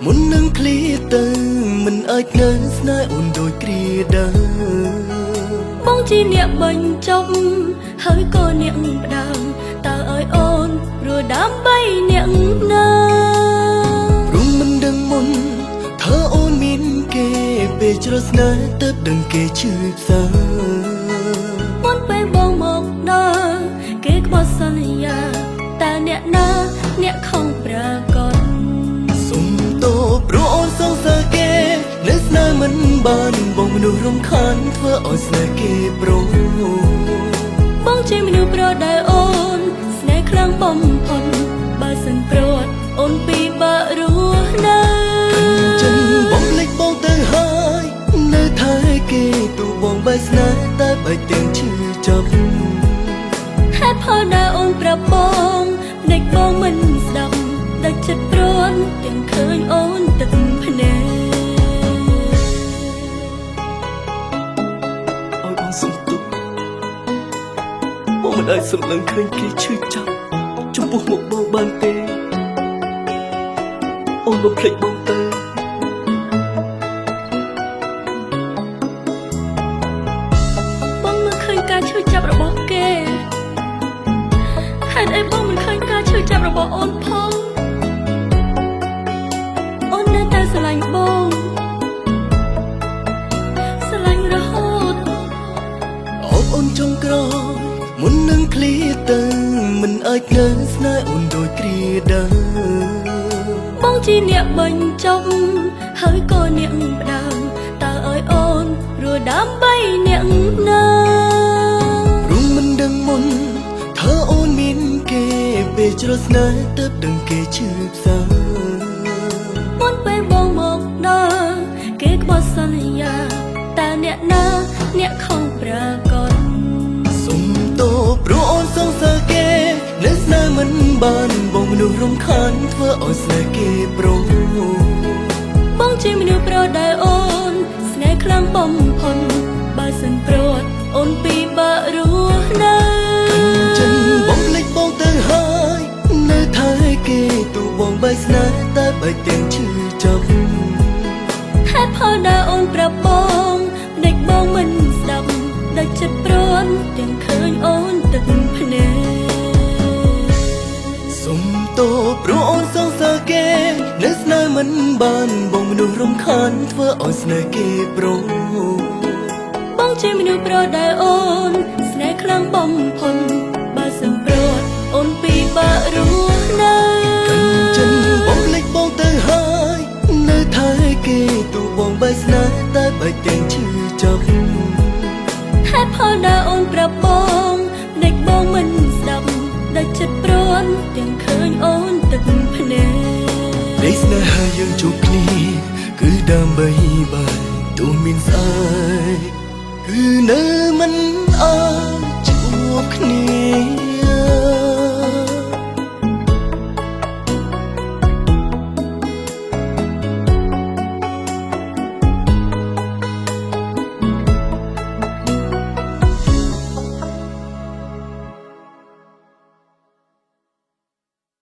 មុននឹងឃ្លាទៅមិនអាចនៅស្នេហ៍អូនដូចគ្រាដើមបងជាអ្នកបញ្ចប់ហើយក៏អ្នកផ្ដើមតើឲ្យអូនព្រោះដើម្បីអ្នកណាព្រមមិនដឹងមុនថាអូនមានគេពេលជ្រស្នេហ៍ទៅដឹងគេឈឺផ្សាមុនពេលបងមកដល់គេខ្វល់សន្យាតើអ្នកណាអ្នកខំប្រកបសុំតោព្រោះអូនសងសើគេនៅស្នេហ៍មិនបានបងមនុស្សរំខានធ្វើឲ្យស្នេហ៍គេប្រោបងជាមនុស្សប្រដែលអូនស្នេហ៍ខ្លាំងបំផុតបើសិនព្រាត់អូនពីបាក់រស់នៅចិនបងភ្លេចបងទៅហើយនៅថែគេទូបងបែកស្នេហ៍តែបែកទាំងឈឺចាប់ហេតុផលដែលអូនប្រាប់បងភ្នែកបងមិនស្ដាប់ដឹកចិត្តព្រាត់ទាំងឃើញអូនទឹកភ្នែកឲ្យបងសុំទោសបងមិនអាចសម្លឹងឃើញគេឈឺចាប់ចំពោះមុខបងបានទេអូនមកភ្លេចបងទៅបងមិនឃើញការឈឺចាប់របស់គេហេតុអីបងមិនឃើញការឈឺចាប់របស់អូនផងអូននៅតែស្រឡាញ់បងស្រឡាញ់រហូតអបអូនចុងក្រោយមុននឹងឃ្លាទៅមិនអាចនៅស្នេហ៍អូនដូចគ្រាដើមបងជាអ្នកបញ្ចប់ហើយក៏អ្នកផ្ដើមតើឲ្យអូនព្រោះដើម្បីអ្នកណាព្រមមិនដឹងមុនថាអូនមានគេពេលជ្រស្នេហ៍ទៅដឹងគេឈឺផ្សាមុនពេលបងមកដល់គេខ្វល់សន្យាតើអ្នកណាអ្នកខំប្រកបសុំតោព្រោះអូនសងសើគេនៅស្នេហ៍មិនបានបងមនុស្សរំខានធ្វើឲ្យស្នេហ៍គេប្រោបងជាមនុស្សប្រដែលអូនស្នេហ៍ខ្លាំងបំផុតបើសិនព្រាត់អូនពីបាក់រស់នៅចិនបងភ្លេចបងទៅហើយនៅថែគេទូបងបែកស្នេហ៍តែបែកទាំងឈឺចាប់ហេតុផលដែលអូនប្រាប់បងភ្នែកបងមិនស្ដាប់ដឹកចិត្តព្រាត់ទាំងឃើញអូនទឹកភ្នែកសុំតោព្រោះអូនសងសើគេនៅស្នេហ៍មិនបានបងមនុស្សរំខានធ្វើឲ្យស្នេហ៍គេប្រោបងជាមនុស្សប្រដែលអូនស្នេហ៍ខ្លាំងបំផុតបើសិនព្រាត់អូនពីបាក់រស់នៅចិនបងភ្លេចបងទៅហើយនៅថែគេទូបងបែកស្នេហ៍តែបែកទាំងឈឺចាប់ហេតុផលដែលអូនប្រាប់បងភ្នែកបងមិនស្ដាប់ដឹកចិត្តព្រាត់ទាំងឃើញអូនទឹកភ្នែកនៃស្នេហាយើងជួបគ្នាគឺដើម្បីបានទូមានស្អែកគឺនៅមិនអាចជួបគ្នា